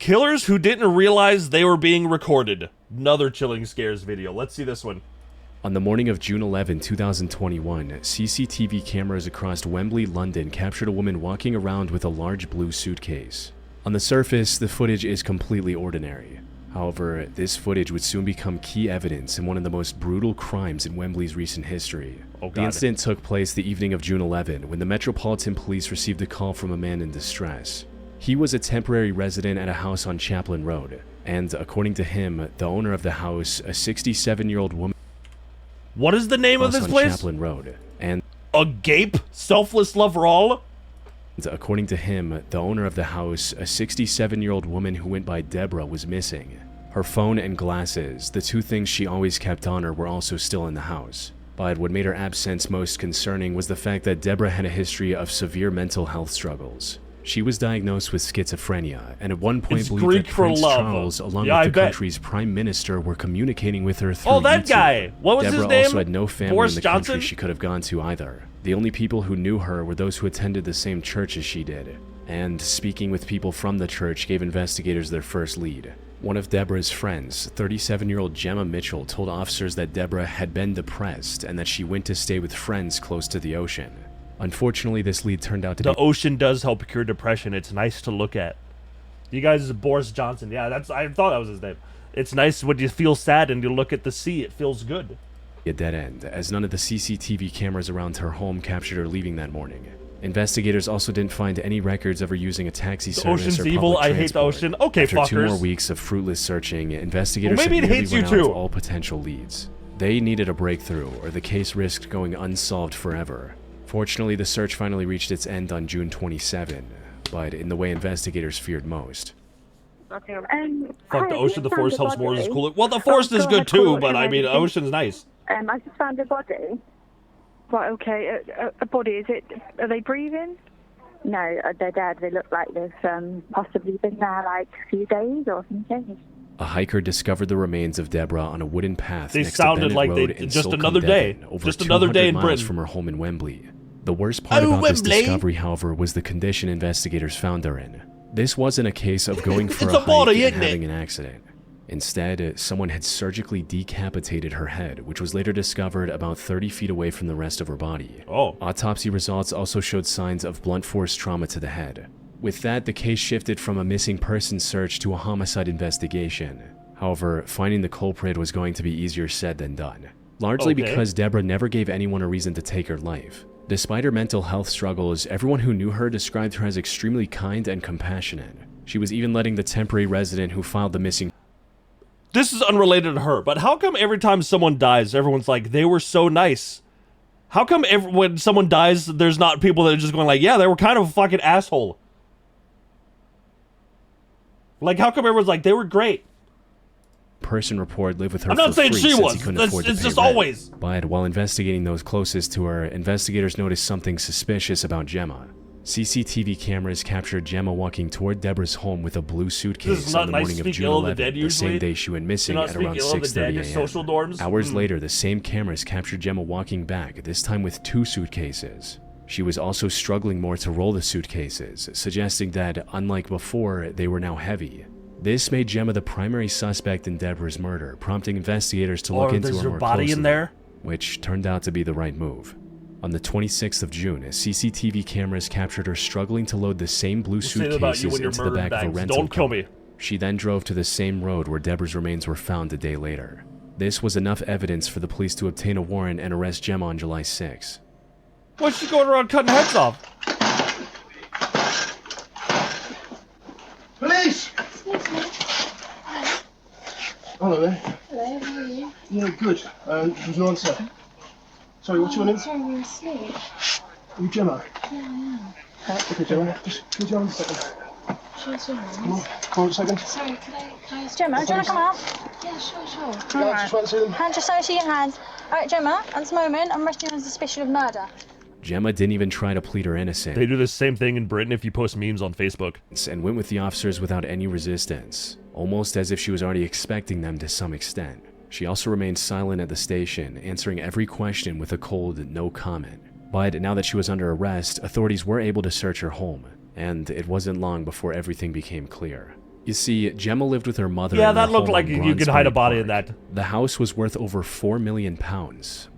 Killers who didn't realize they were being recorded. Another chilling scares video. Let's see this one. On the morning of June 11, 2021, CCTV cameras across Wembley, London captured a woman walking around with a large blue suitcase. On the surface, the footage is completely ordinary. However, this footage would soon become key evidence in one of the most brutal crimes in Wembley's recent history. Oh, God. The incident took place the evening of June 11 when the Metropolitan Police received a call from a man in distress. He was a temporary resident at a house on Chaplin Road, and according to him, the owner of the house, a 67-year-old woman, what is the name of this on place? Chaplin Road, and Agape? Selfless love for all? according to him, the owner of the house, a 67-year-old woman who went by Deborah, was missing. Her phone and glasses, the two things she always kept on her, were also still in the house. But what made her absence most concerning was the fact that Deborah had a history of severe mental health struggles. She was diagnosed with schizophrenia, and at one point believed Greek that for Prince love. Charles, along Yeah, I with the bet. country's prime minister, were communicating with her through Oh, that YouTube. guy. What was Deborah his name? also had no family Boris in the Johnson? country she could have gone to either. The only people who knew her were those who attended the same church as she did, and speaking with people from the church gave investigators their first lead. One of Deborah's friends, 37-year-old Gemma Mitchell, told officers that Deborah had been depressed and that she went to stay with friends close to the ocean. Unfortunately, this lead turned out to be... The ocean does help cure depression. It's nice to look at. You guys is Boris Johnson. Yeah, I thought that was his name. It's nice when you feel sad and you look at the sea. It feels good. a dead end, as none of the CCTV cameras around her home captured her leaving that morning. Investigators also didn't find any records of her using a taxi service ocean's or evil. public I hate the transport. ocean. Okay, After 2 more fuckers. weeks of fruitless searching, investigators Well, maybe had it nearly hates you run out of too. all potential leads. They needed a breakthrough, or the case risked going unsolved forever. Fortunately, the search finally reached its end on June 27, but in the way investigators feared most. Fuck the ocean, the forest helps more is cooler. Well, the forest is good too, but I mean, ocean's nice. I just found a body. Right, okay. A body, is it? Are they breathing? No, they're dead. They look like they've possibly been there like a few days or something. A hiker discovered the remains of Deborah on a wooden path They next to sounded Bennett like Road they in just Solcombe, another day. Devon, over Just another day in 200 miles Britain. from her home in Wembley. The worst part Oh, about this Wembley. discovery, however, was the condition investigators found her in. This wasn't a case of going for It's a a body, hike and isn't it? having an accident. Instead, someone had surgically decapitated her head, which was later discovered about 30 feet away from the rest of her body. Oh. Autopsy results also showed signs of blunt force trauma to the head. With that, the case shifted from a missing person search to a homicide investigation. However, finding the culprit was going to be easier said than done, largely Okay. because Deborah never gave anyone a reason to take her life. Despite her mental health struggles, everyone who knew her described her as extremely kind and compassionate. She was even letting the temporary resident who filed the missing... This is unrelated to her, but how come every time someone dies, everyone's like, they were so nice? How come when someone dies, there's not people that are just going like, yeah, they were kind of a fucking asshole? Like, how come everyone's like, they were great? person report lived with her I'm not for saying free she since was. he couldn't That's- afford to it's pay just rent. always. But while investigating those closest to her, investigators noticed something suspicious about Gemma. CCTV cameras captured Gemma walking toward Deborah's home with a blue suitcase not on the nice morning to of speak June ill of the 11th, dead the same usually. day she went missing You're not at around speaking ill of the dead, 6:30 just social a.m. dorms? Hours later, the same cameras captured Gemma walking back, this time with 2 suitcases. She was also struggling more to roll the suitcases, suggesting that, unlike before, they were now heavy. This made Gemma the primary suspect in Deborah's murder, prompting investigators to look into there's her her more body closely, in there? which turned out to be the right move. On the 26th of June, CCTV cameras captured her struggling to load the same blue Say that about you suitcases when you're into the murdered back of a bags. rental Don't kill car. me. She then drove to the same road where Deborah's remains were found a day later. This was enough evidence for the police to obtain a warrant and arrest Gemma on July 6. What's she going around cutting heads off? Police! Excuse me. Hello there. Hello, how are you? Yeah, good. There's no answer. Sorry, what's your name? Sorry, we were asleep. You Gemma? Yeah, I am. Okay, Gemma. Just could you hold a second? Sure, sure. Come on, hold a second. Sorry, could I ask Gemma, do you want to come out? Yeah, sure. Yeah, I just want to see them. Hand, just so your hands. All right, Gemma, at this moment, I'm arresting you on suspicion of murder. Gemma didn't even try to plead her innocence. They do the same thing in Britain if you post memes on Facebook. And went with the officers without any resistance, almost as if she was already expecting them to some extent. She also remained silent at the station, answering every question with a cold no comment. But now that she was under arrest, authorities were able to search her home, and it wasn't long before everything became clear. You see, Gemma lived with her mother. Yeah, in their that looked home like on you could hide a Bronsbury body in Park. that. The house was worth over £4 million,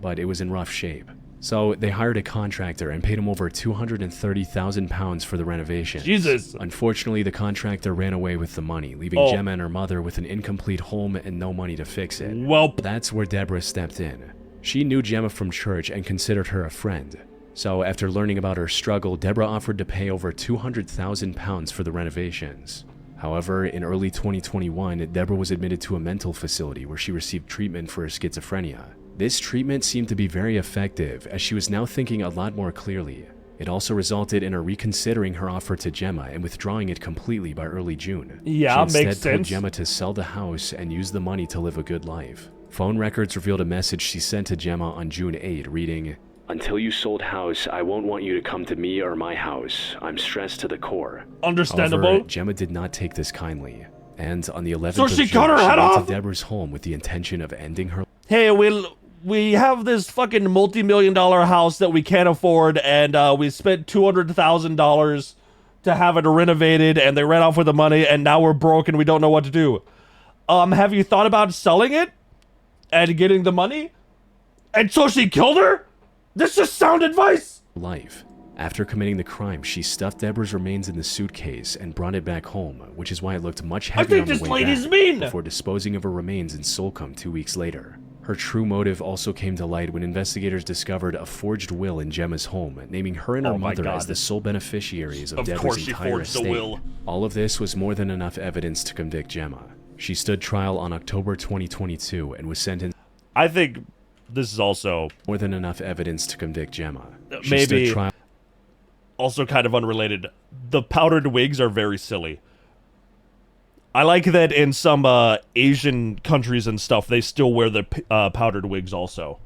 but it was in rough shape. So they hired a contractor and paid him over £230,000 for the renovations. Jesus. Unfortunately, the contractor ran away with the money, leaving Oh. Gemma and her mother with an incomplete home and no money to fix it. Welp. That's where Deborah stepped in. She knew Gemma from church and considered her a friend. So after learning about her struggle, Deborah offered to pay over £200,000 for the renovations. However, in early 2021, Deborah was admitted to a mental facility where she received treatment for her schizophrenia. This treatment seemed to be very effective, as she was now thinking a lot more clearly. It also resulted in her reconsidering her offer to Gemma and withdrawing it completely by early June. Yeah, she instead makes told sense. Gemma to sell the house and use the money to live a good life. Phone records revealed a message she sent to Gemma on June 8, reading, "Until you sold house, I won't want you to come to me or my house. I'm stressed to the core." Understandable. However, Gemma did not take this kindly. And on the 11th So of she June, cut her head went off? to Deborah's home with the intention of ending her Hey, we have this fucking multi-million-dollar house that we can't afford, and we spent $200,000 to have it renovated, and they ran off with the money, and now we're broke and we don't know what to do. Have you thought about selling it and getting the money? And so she killed her? This is sound advice. life. After committing the crime, she stuffed Deborah's remains in the suitcase and brought it back home, which is why it looked much I heavier think on the this way lady's back, mean. before disposing of her remains in Solcombe 2 weeks later. Her true motive also came to light when investigators discovered a forged will in Gemma's home, naming her and her Oh my mother as God. the sole beneficiaries of Of Deborah's course she entire forged the estate. will. All of this was more than enough evidence to convict Gemma. She stood trial on October 2022 and was sentenced. I think this is also More than enough evidence to convict Gemma. She maybe stood trial. also kind of unrelated. The powdered wigs are very silly. I like that in some Asian countries and stuff, they still wear the powdered wigs also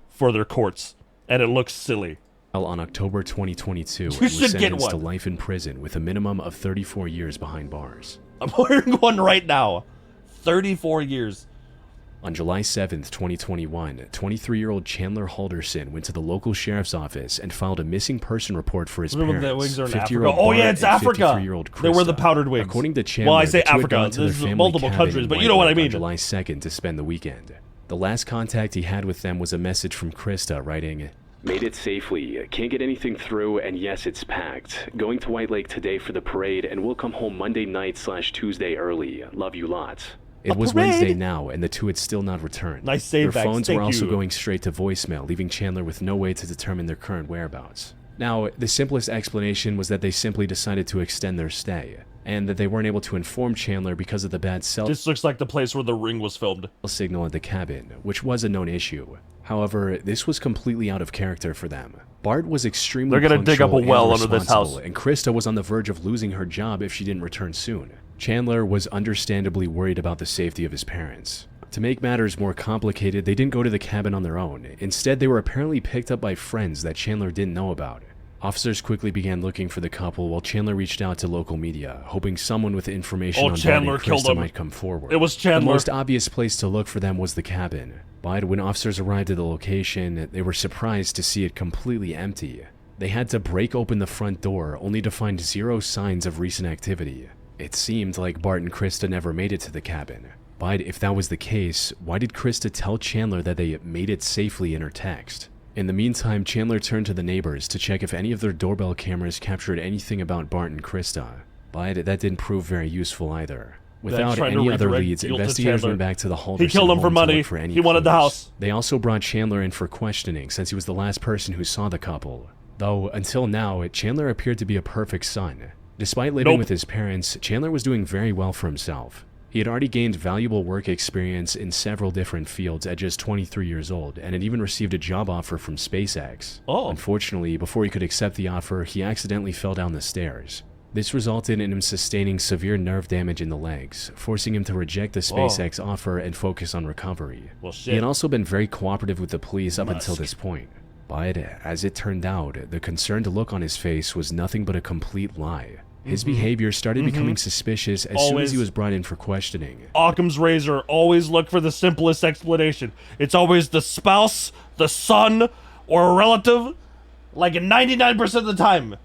for their courts, and it looks silly. On October 2022 and You was should get sentenced to one. life in prison with a minimum of 34 years behind bars. I'm wearing one right now. 34 years. On July 7th, 2021, 23-year-old Chandler Halderson went to the local sheriff's office and filed a missing person report for his Remember parents. the wigs are in 50-year-old Africa? Oh yeah, Bart it's and Africa. 53-year-old They wear the Krista. powdered wigs. According to Chandler, well, I say the two had Africa. gone to their There's family multiple cabin countries, in but White you know what I Lake mean. On July 2nd to spend the weekend. The last contact he had with them was a message from Krista writing, "Made it safely. Can't get anything through, and yes, it's packed. Going to White Lake today for the parade, and we'll come home Monday night/Tuesday early. Love you lots." It was parade? Wednesday now, and the two had still not returned. Nice save Their backs, phones thank were also you. going straight to voicemail, leaving Chandler with no way to determine their current whereabouts. Now, the simplest explanation was that they simply decided to extend their stay, and that they weren't able to inform Chandler because of the bad cell This looks like the place where The Ring was filmed. signal at the cabin, which was a known issue. However, this was completely out of character for them. Bart was extremely They're gonna dig up a punctual and well under this responsible, house. and Krista was on the verge of losing her job if she didn't return soon. Chandler was understandably worried about the safety of his parents. To make matters more complicated, they didn't go to the cabin on their own. Instead, they were apparently picked up by friends that Chandler didn't know about. Officers quickly began looking for the couple while Chandler reached out to local media, hoping someone with information Oh, on Bart Chandler and killed Krista him. might come forward. It was The Chandler. most obvious place to look for them was the cabin. But when officers arrived at the location, they were surprised to see it completely empty. They had to break open the front door only to find zero signs of recent activity. It seemed like Bart and Krista never made it to the cabin. But if that was the case, why did Krista tell Chandler that they made it safely in her text? In the meantime, Chandler turned to the neighbors to check if any of their doorbell cameras captured anything about Bart and Krista. But that didn't prove very useful either. Without trying to any other redirect leads, guilt to investigators Chandler. went back to the Halderson He killed him for home to money. look for any He wanted the clues. house. They also brought Chandler in for questioning since he was the last person who saw the couple. Though, until now, Chandler appeared to be a perfect son. Despite living Nope. with his parents, Chandler was doing very well for himself. He had already gained valuable work experience in several different fields at just 23 years old, and had even received a job offer from SpaceX. Oh. Unfortunately, before he could accept the offer, he accidentally fell down the stairs. This resulted in him sustaining severe nerve damage in the legs, forcing him to reject the SpaceX offer and focus on recovery. Well, He had shit. also been very cooperative with the police up until Musk. this point. But, as it turned out, the concerned look on his face was nothing but a complete lie. His behavior started becoming suspicious as soon as Always. he was brought in for questioning. Occam's razor. Always look for the simplest explanation. It's always the spouse, the son, or a relative. Like 99% of the time.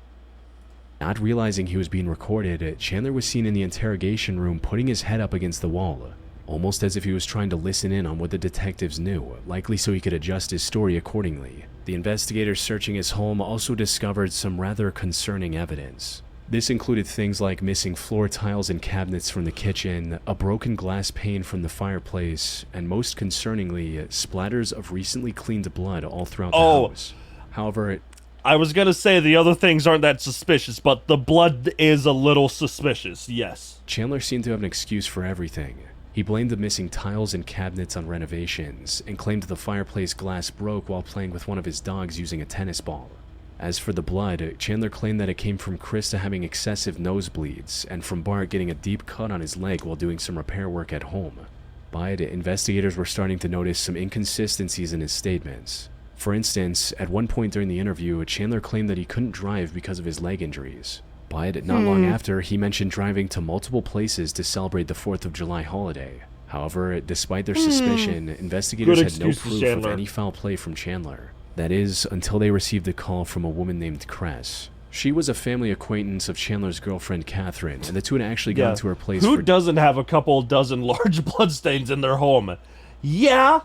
Not realizing he was being recorded, Chandler was seen in the interrogation room putting his head up against the wall, almost as if he was trying to listen in on what the detectives knew, likely so he could adjust his story accordingly. The investigators searching his home also discovered some rather concerning evidence. This included things like missing floor tiles and cabinets from the kitchen, a broken glass pane from the fireplace, and most concerningly, splatters of recently cleaned blood all throughout the house. However, I was gonna say the other things aren't that suspicious, but the blood is a little suspicious, yes. Chandler seemed to have an excuse for everything. He blamed the missing tiles and cabinets on renovations, and claimed the fireplace glass broke while playing with one of his dogs using a tennis ball. As for the blood, Chandler claimed that it came from Krista having excessive nosebleeds, and from Bart getting a deep cut on his leg while doing some repair work at home. But investigators were starting to notice some inconsistencies in his statements. For instance, at one point during the interview, Chandler claimed that he couldn't drive because of his leg injuries. But not long after, he mentioned driving to multiple places to celebrate the 4th of July holiday. However, despite their suspicion, investigators had no proof of any foul play from Chandler. That is, until they received a call from a woman named Cress. She was a family acquaintance of Chandler's girlfriend, Catherine, and the two had actually gone to her place Who doesn't have a couple dozen large bloodstains in their home? Yeah!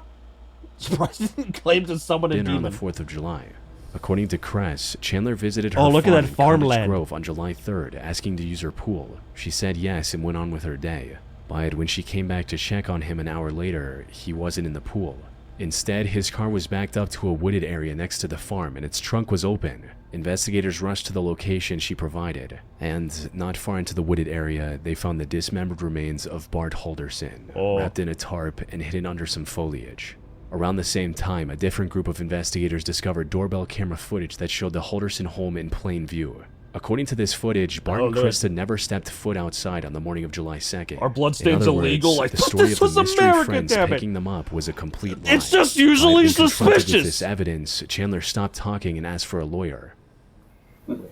Surprised he didn't claim to summon a dinner demon. on the 4th of July. According to Cress, Chandler visited her look at farm that in Cottage farmland. Grove on July 3rd, asking to use her pool. She said yes and went on with her day. But when she came back to check on him an hour later, he wasn't in the pool. Instead, his car was backed up to a wooded area next to the farm and its trunk was open. Investigators rushed to the location she provided, and not far into the wooded area, they found the dismembered remains of Bart Halderson, wrapped in a tarp and hidden under some foliage. Around the same time, a different group of investigators discovered doorbell camera footage that showed the Halderson home in plain view. According to this footage, Bart and Krista never stepped foot outside on the morning of July 2nd. Are bloodstains illegal? I the thought story this of the was mystery America, friends damn it. picking them up was a complete lie. It's just usually When confronted with suspicious. this evidence, Chandler stopped talking and asked for a lawyer.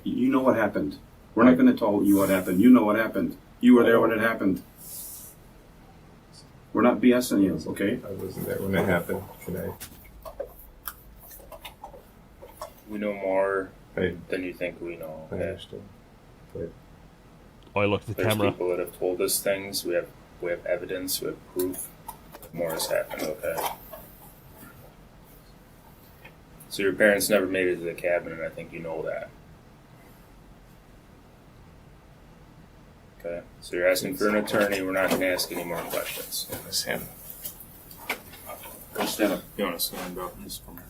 You know what happened. We're not going to tell you what happened. You know what happened. You were there when it happened. We're not BSing you, okay? I wasn't there when it happened today. We know more Right. than you think we know. I Okay? understand. But Oh, I looked at the There's camera. people that have told us things. We have evidence. We have proof. More has happened. Okay. So your parents never made it to the cabin, and I think you know that. Okay. So you're asking for an attorney. We're not going to ask any more questions. it's him. Go stand up. You want to stand up? Just come over.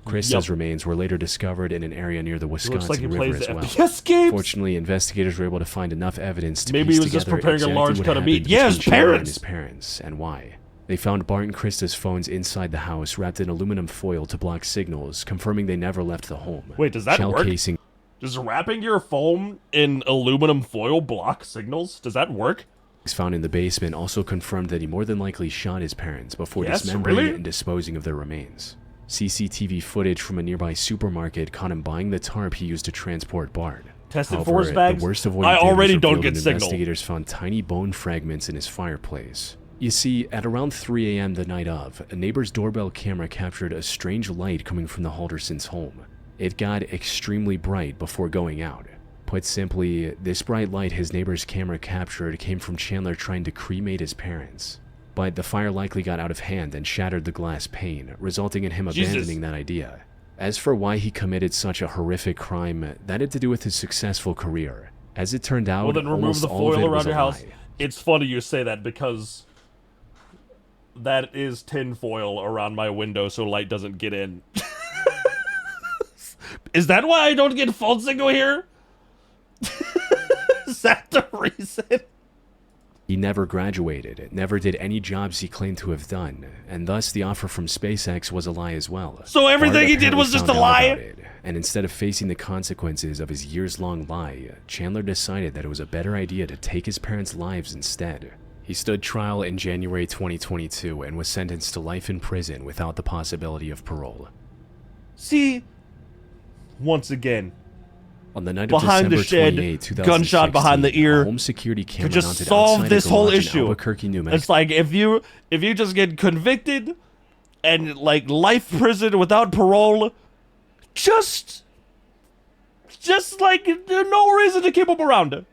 Krista's remains were later discovered in an area near the Looks Wisconsin like he River plays as the well. FPS games. Fortunately, investigators were able to find enough evidence to Maybe piece he was just together preparing a exactly large what cut of happened meat. Yes, between Chandler and parents! his parents, and why. They found Bart and Krista's phones inside the house, wrapped in aluminum foil to block signals, confirming they never left the home. Wait, does that Shell work? casing Does wrapping your phone in aluminum foil block signals? Does that work? found in the basement also confirmed that he more than likely shot his parents before Yes, dismembering really? and disposing of their remains. CCTV footage from a nearby supermarket caught him buying the tarp he used to transport Bart. Tested However, for his bags? the worst of what he I did was already don't revealed get when signal. investigators found tiny bone fragments in his fireplace. You see, at around 3 a.m. the night of, a neighbor's doorbell camera captured a strange light coming from the Haldersons' home. It got extremely bright before going out. Put simply, this bright light his neighbor's camera captured came from Chandler trying to cremate his parents. But the fire likely got out of hand and shattered the glass pane, resulting in him abandoning that idea. As for why he committed such a horrific crime, that had to do with his successful career. As it turned out, Well, then remove almost the all of foil it was around your a house. lie. It's funny you say that because that is tin foil around my window so light doesn't get in. Is that why I don't get phone signal here? Is that the reason? He never graduated, never did any jobs he claimed to have done, and thus the offer from SpaceX was a lie as well. So everything Bart he did was apparently just a found out lie? about it, and instead of facing the consequences of his years-long lie, Chandler decided that it was a better idea to take his parents' lives instead. He stood trial in January 2022 and was sentenced to life in prison without the possibility of parole. See, once again, On the night behind of the December shed, 28, 2016, gunshot behind the ear, a home security camera to just mounted solve outside this a whole garage in issue. Albuquerque, New Mexico. It's like if you just get convicted and like life prison without parole, just Just like, there's no reason to keep him around.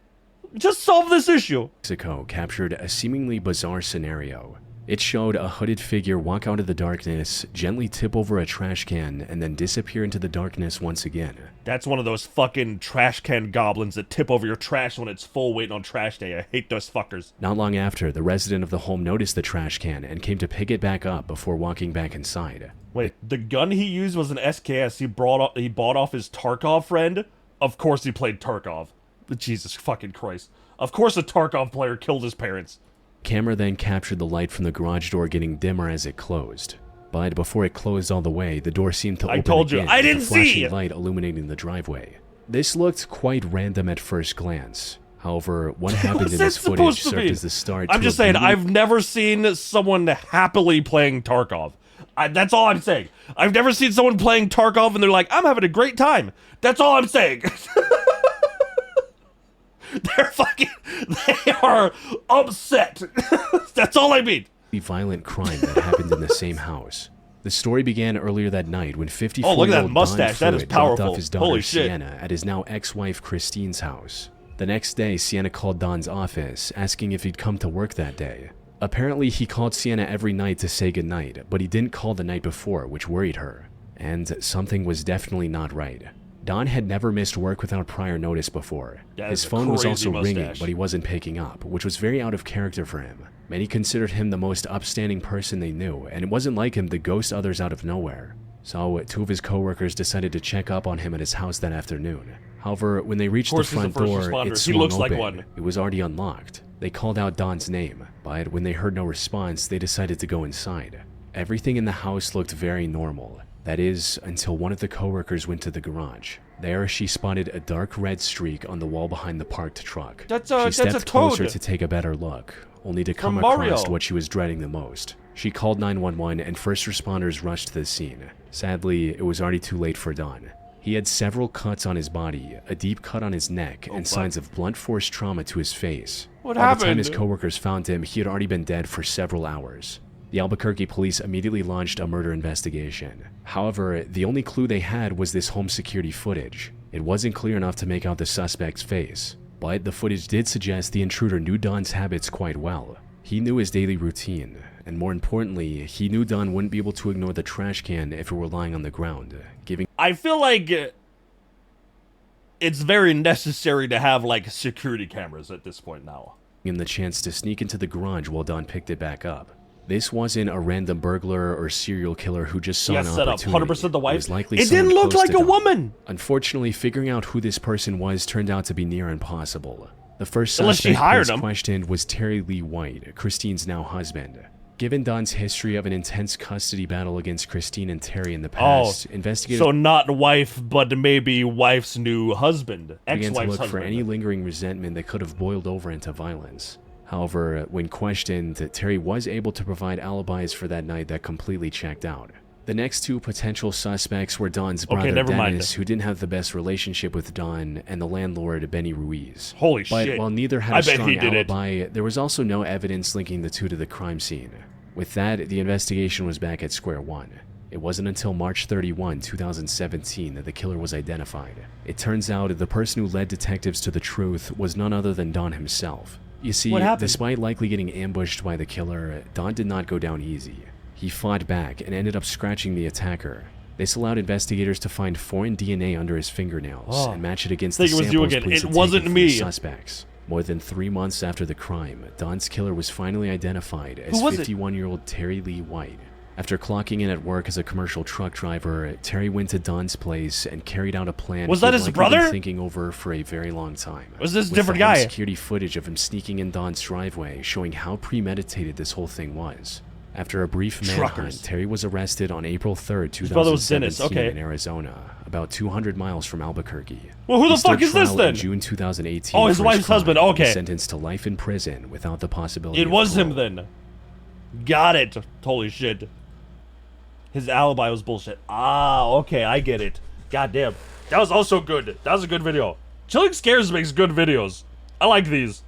Just solve this issue. Mexico captured a seemingly bizarre scenario. It showed a hooded figure walk out of the darkness, gently tip over a trash can, and then disappear into the darkness once again. That's one of those fucking trash can goblins that tip over your trash when it's full waiting on trash day. I hate those fuckers. Not long after, the resident of the home noticed the trash can and came to pick it back up before walking back inside. Wait, the gun he used was an SKS he bought off his Tarkov friend? Of course he played Tarkov. Jesus fucking Christ. Of course a Tarkov player killed his parents. Camera then captured the light from the garage door getting dimmer as it closed. But before it closed all the way, the door seemed to open I told you, again, I didn't with a flashing see! light illuminating the driveway. This looked quite random at first glance. However, what happened in this footage served as the start I'm to just a saying, beauty- I've never seen someone happily playing Tarkov. That's all I'm saying. I've never seen someone playing Tarkov and they're like, I'm having a great time. That's all I'm saying. They are upset. That's all I mean. The violent crime that happened in the same house. The story began earlier that night when 54-year-old Oh, look at that mustache. That is Don dropped powerful. off his daughter Holy shit. Sienna at his now ex-wife Christine's house. The next day, Sienna called Don's office, asking if he'd come to work that day. Apparently, he called Sienna every night to say goodnight, but he didn't call the night before, which worried her. And something was definitely not right. Don had never missed work without prior notice before. His phone was also ringing, but he wasn't picking up, which was very out of character for him. Many considered him the most upstanding person they knew, and it wasn't like him to ghost others out of nowhere. So, two of his coworkers decided to check up on him at his house that afternoon. However, when they reached the front door, it swung open. It was already unlocked. They called out Don's name, but when they heard no response, they decided to go inside. Everything in the house looked very normal. That is, until one of the coworkers went to the garage. There, she spotted a dark red streak on the wall behind the parked truck. She stepped closer to take a better look, only to come across what she was dreading the most. She called 911 and first responders rushed to the scene. Sadly, it was already too late for Don. He had several cuts on his body, a deep cut on his neck, and signs of blunt force trauma to his face. By the time his coworkers found him, he had already been dead for several hours. The Albuquerque police immediately launched a murder investigation. However, the only clue they had was this home security footage. It wasn't clear enough to make out the suspect's face, but the footage did suggest the intruder knew Don's habits quite well. He knew his daily routine, and more importantly, he knew Don wouldn't be able to ignore the trash can if it were lying on the ground, giving I feel like it's very necessary to have, like, security cameras at this point now. him the chance to sneak into the garage while Don picked it back up. This wasn't a random burglar or serial killer who just saw an opportunity. 100% the wife. It was likely It didn't someone look close like to a Don. woman. Unfortunately, figuring out who this person was turned out to be near impossible. The first Unless she suspect hired police him. questioned was Terry Lee White, Christine's now husband. Given Don's history of an intense custody battle against Christine and Terry in the past, investigators So not wife, but maybe wife's new husband, began to ex-wife's look for husband. any lingering resentment that could have boiled over into violence. However, when questioned, Terry was able to provide alibis for that night that completely checked out. The next two potential suspects were Don's brother never mind. Dennis, who didn't have the best relationship with Don, and the landlord Benny Ruiz. Holy But shit. while neither had I a bet strong he did it. alibi, there was also no evidence linking the two to the crime scene. With that, the investigation was back at square one. It wasn't until March 31, 2017 that the killer was identified. It turns out the person who led detectives to the truth was none other than Don himself. You see, What happened? despite likely getting ambushed by the killer, Don did not go down easy. He fought back and ended up scratching the attacker. This allowed investigators to find foreign DNA under his fingernails and match it against the Think it was you samples again. police It had wasn't taken from me. the suspects. More than 3 months after the crime, Don's killer was finally identified as Who was it? 51-year-old Terry Lee White. After clocking in at work as a commercial truck driver, Terry went to Don's place and carried out a plan Was he that had his likely been brother? thinking over for a very long time. Was this a With different the home guy? security footage of him sneaking in Don's driveway showing how premeditated this whole thing was. After a brief manhunt, Truckers. Terry was arrested on April 3rd, His brother was Dennis, 2017 okay. in Arizona, about 200 miles from Albuquerque. Well, who He the fuck stood is this trial then? in June 2018 Oh, his for wife's crime husband, and was okay. sentenced to life in prison without the possibility It of was him parole. then. Got it. Holy shit. His alibi was bullshit. Ah, okay, I get it. Goddamn. That was also good. That was a good video. Chilling Scares makes good videos. I like these.